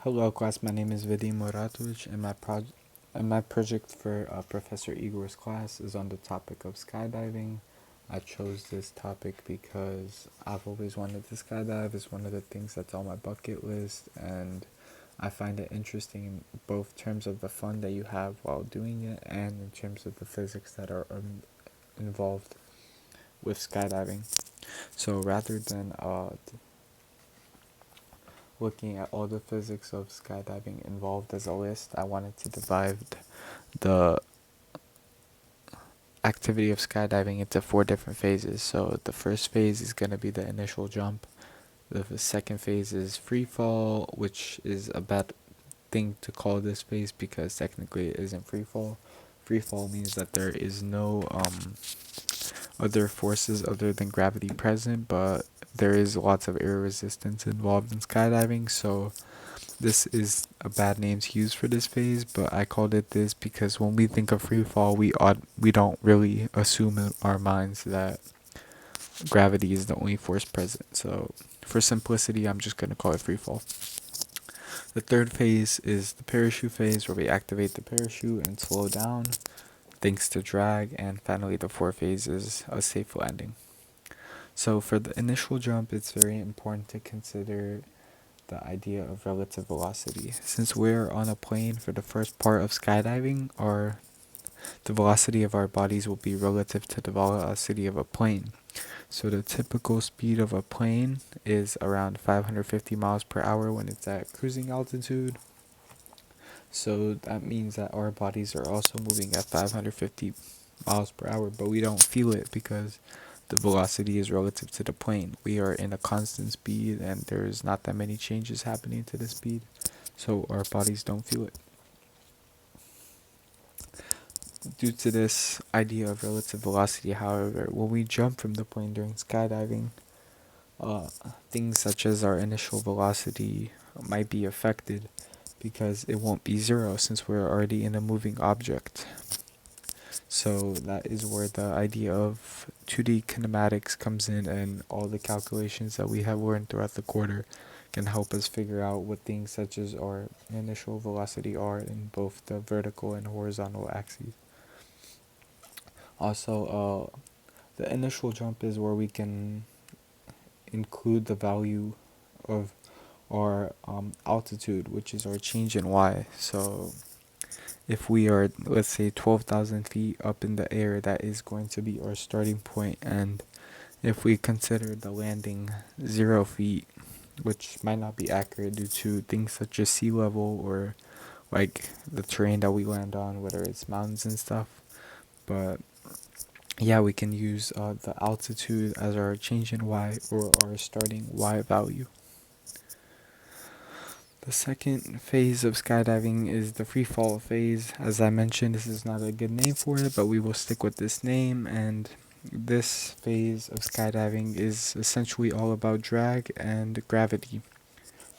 Hello class, my name is Vidim Muratovic and my project for Professor Igor's class is on the topic of skydiving. I chose this topic because I've always wanted to skydive. It's one of the things that's on my bucket list, and I find it interesting in both terms of the fun that you have while doing it and in terms of the physics that are involved with skydiving. So rather than looking at all the physics of skydiving involved as a list, I wanted to divide the activity of skydiving into four different phases. So the first phase is going to be the initial jump. The second phase is free fall, which is a bad thing to call this phase because technically it isn't free fall. Free fall means that there is no other forces other than gravity present, but there is lots of air resistance involved in skydiving, so this is a bad name to use for this phase, but I called it this because when we think of free fall, we don't really assume in our minds that gravity is the only force present. So for simplicity, I'm just gonna call it free fall. The third phase is the parachute phase, where we activate the parachute and slow down thanks to drag, and finally the fourth phase is a safe landing. So for the initial jump, it's very important to consider the idea of relative velocity. Since we're on a plane for the first part of skydiving, the velocity of our bodies will be relative to the velocity of a plane. So the typical speed of a plane is around 550 miles per hour when it's at cruising altitude. So that means that our bodies are also moving at 550 miles per hour, but we don't feel it because the velocity is relative to the plane. We are in a constant speed and there's not that many changes happening to the speed, so our bodies don't feel it. Due to this idea of relative velocity, however, when we jump from the plane during skydiving, uh, things such as our initial velocity might be affected because it won't be zero since we're already in a moving object. So that is where the idea of 2D kinematics comes in, and all the calculations that we have learned throughout the quarter can help us figure out what things such as our initial velocity are in both the vertical and horizontal axes. Also, the initial jump is where we can include the value of our altitude, which is our change in y. So if we are, let's say, 12,000 feet up in the air, that is going to be our starting point. And if we consider the landing 0 feet, which might not be accurate due to things such as sea level or like the terrain that we land on, whether it's mountains and stuff. But yeah, we can use the altitude as our change in y or our starting y value. The second phase of skydiving is the free fall phase. As I mentioned, this is not a good name for it, but we will stick with this name. And this phase of skydiving is essentially all about drag and gravity.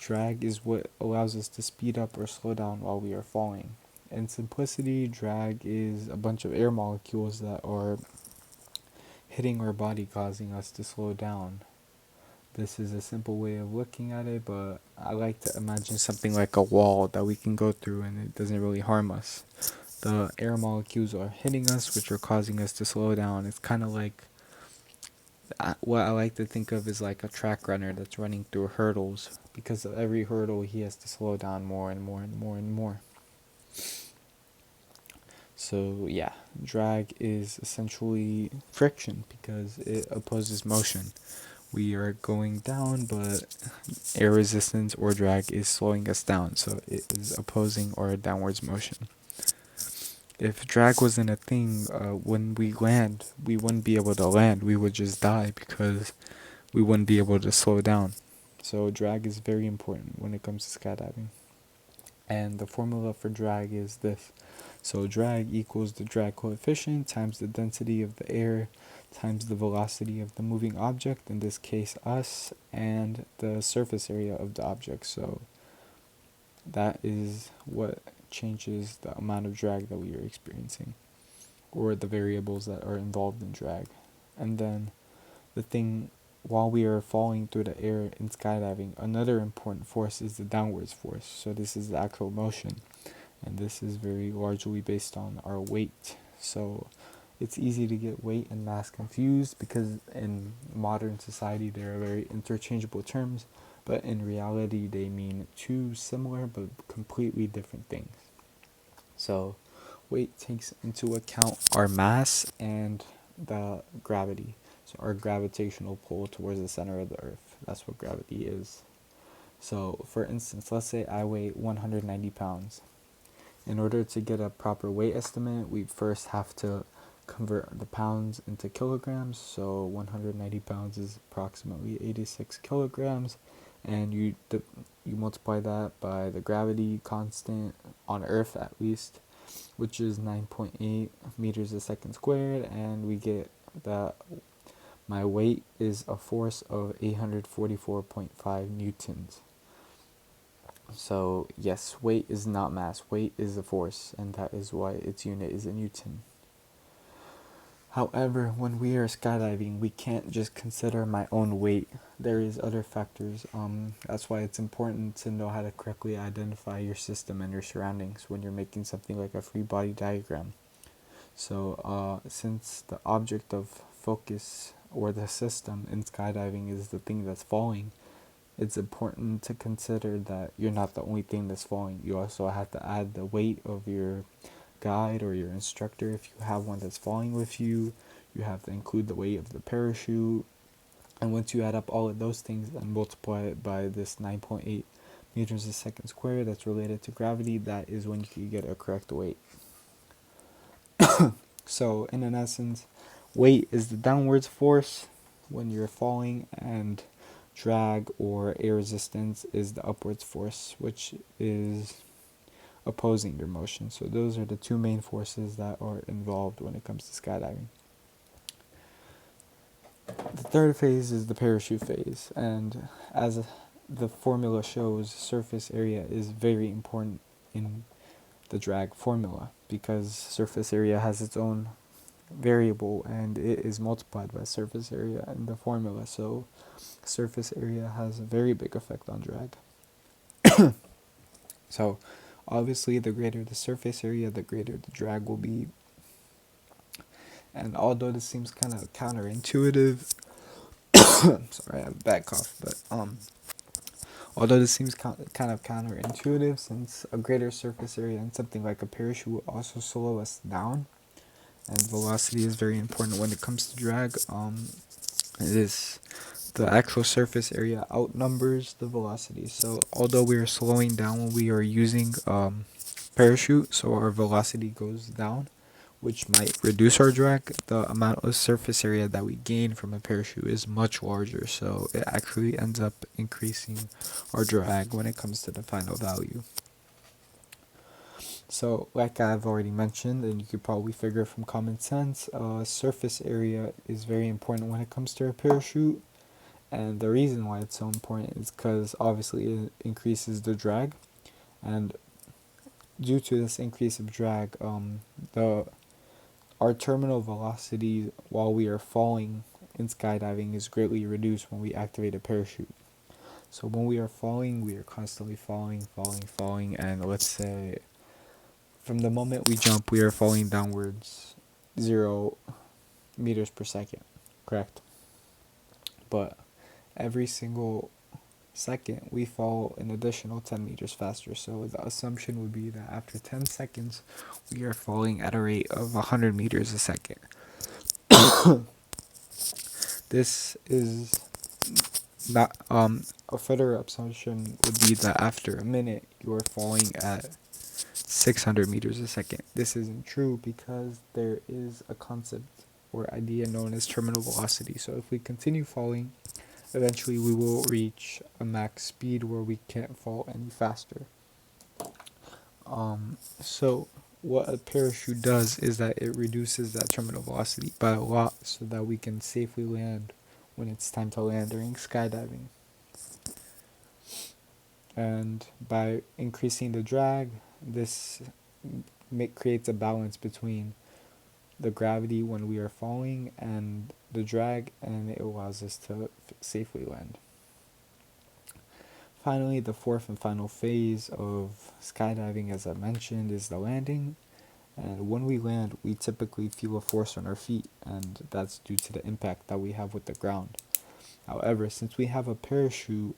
Drag is what allows us to speed up or slow down while we are falling. In simplicity, drag is a bunch of air molecules that are hitting our body, causing us to slow down. This is a simple way of looking at it, but I like to imagine something like a wall that we can go through and it doesn't really harm us. The air molecules are hitting us, which are causing us to slow down. It's kind of like what I like to think of is like a track runner that's running through hurdles. Because of every hurdle, he has to slow down more and more and more and more. So yeah, drag is essentially friction because it opposes motion. We are going down, but air resistance or drag is slowing us down, so it is opposing our downwards motion. If drag wasn't a thing, when we land, we wouldn't be able to land. We would just die because we wouldn't be able to slow down. So drag is very important when it comes to skydiving. And the formula for drag is this. So drag equals the drag coefficient times the density of the air times the velocity of the moving object, in this case us, and the surface area of the object. So that is what changes the amount of drag that we are experiencing, or the variables that are involved in drag. And then the thing while we are falling through the air in skydiving, another important force is the downwards force. So this is the actual motion, and this is very largely based on our weight. So it's easy to get weight and mass confused because in modern society they are very interchangeable terms, but in reality they mean two similar but completely different things. So weight takes into account our mass and the gravity. So our gravitational pull towards the center of the earth. That's what gravity is. So for instance, let's say I weigh 190 pounds. In order to get a proper weight estimate, we first have to convert the pounds into kilograms. So 190 pounds is approximately 86 kilograms, and you multiply that by the gravity constant on Earth at least, which is 9.8 meters a second squared, and we get that my weight is a force of 844.5 newtons. So yes, weight is not mass, weight is a force, and that is why its unit is a newton. However, when we are skydiving, we can't just consider my own weight. There is other factors. That's why it's important to know how to correctly identify your system and your surroundings when you're making something like a free body diagram. So, since the object of focus or the system in skydiving is the thing that's falling, it's important to consider that you're not the only thing that's falling. You also have to add the weight of your guide or your instructor if you have one that's falling with you. You have to include the weight of the parachute. And once you add up all of those things and multiply it by this 9.8 meters a second squared that's related to gravity, that is when you can get a correct weight. So, in an essence, weight is the downwards force when you're falling, and drag or air resistance is the upwards force, which is opposing your motion. So those are the two main forces that are involved when it comes to skydiving. The third phase is the parachute phase, and as the formula shows, surface area is very important in the drag formula because surface area has its own variable and it is multiplied by surface area in the formula. So surface area has a very big effect on drag. So obviously the greater the surface area, the greater the drag will be. And although this seems kind of counterintuitive, sorry, I have a bad cough, but although this seems kind of counterintuitive, since a greater surface area and something like a parachute will also slow us down, and velocity is very important when it comes to drag. It is the actual surface area outnumbers the velocity. So although we are slowing down when we are using parachute, so our velocity goes down, which might reduce our drag, the amount of surface area that we gain from a parachute is much larger, so it actually ends up increasing our drag when it comes to the final value. So, like I've already mentioned, and you could probably figure from common sense, surface area is very important when it comes to a parachute. And the reason why it's so important is because obviously it increases the drag, and due to this increase of drag, the our terminal velocity while we are falling in skydiving is greatly reduced when we activate a parachute. So when we are falling, we are constantly falling, and let's say from the moment we jump, we are falling downwards 0 meters per second, correct? But every single second, we fall an additional 10 meters faster. So the assumption would be that after 10 seconds, we are falling at a rate of 100 meters a second. This is not a further assumption would be that after a minute you are falling at 600 meters a second. This isn't true because there is a concept or idea known as terminal velocity. So if we continue falling, eventually we will reach a max speed where we can't fall any faster. So what a parachute does is that it reduces that terminal velocity by a lot so that we can safely land when it's time to land during skydiving. And by increasing the drag, this creates a balance between the gravity when we are falling and the drag, and it allows us to safely land. Finally, the fourth and final phase of skydiving, as I mentioned, is the landing. And when we land, we typically feel a force on our feet, and that's due to the impact that we have with the ground. However, since we have a parachute,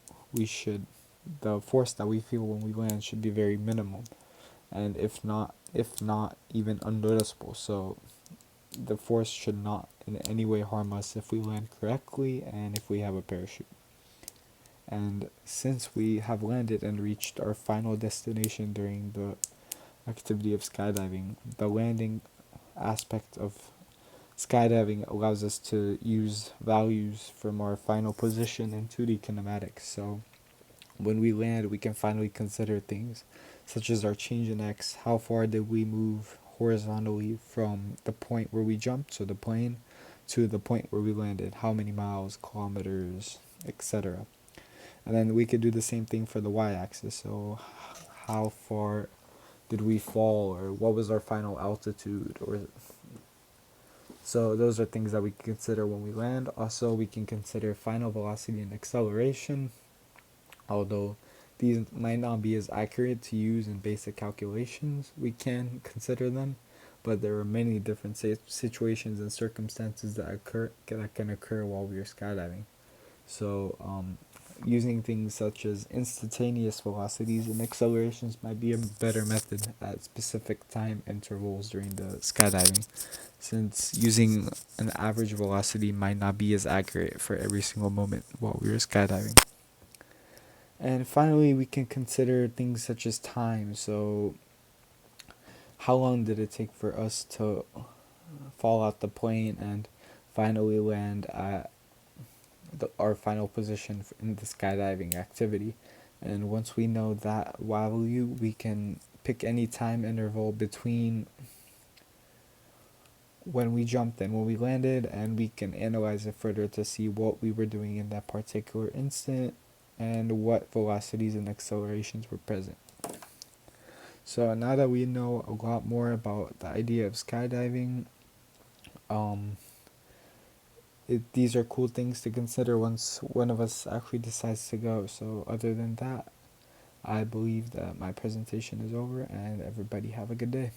the force that we feel when we land should be very minimal, and if not even unnoticeable. So the force should not in any way harm us if we land correctly and if we have a parachute. And since we have landed and reached our final destination during the activity of skydiving, the landing aspect of skydiving allows us to use values from our final position in 2D kinematics. So when we land, we can finally consider things such as our change in x, how far did we move horizontally from the point where we jumped, so the plane, to the point where we landed, how many miles, kilometers, etc. And then we could do the same thing for the y-axis, so how far did we fall, or what was our final altitude, or so those are things that we can consider when we land. Also, we can consider final velocity and acceleration, although these might not be as accurate to use in basic calculations. We can consider them, but there are many different situations and circumstances that can occur while we are skydiving. So using things such as instantaneous velocities and accelerations might be a better method at specific time intervals during the skydiving, since using an average velocity might not be as accurate for every single moment while we are skydiving. And finally, we can consider things such as time. So how long did it take for us to fall out the plane and finally land at our final position in the skydiving activity? And once we know that value, we can pick any time interval between when we jumped and when we landed, and we can analyze it further to see what we were doing in that particular instant and what velocities and accelerations were present. So now that we know a lot more about the idea of skydiving, these are cool things to consider once one of us actually decides to go. So other than that, I believe that my presentation is over, and everybody have a good day.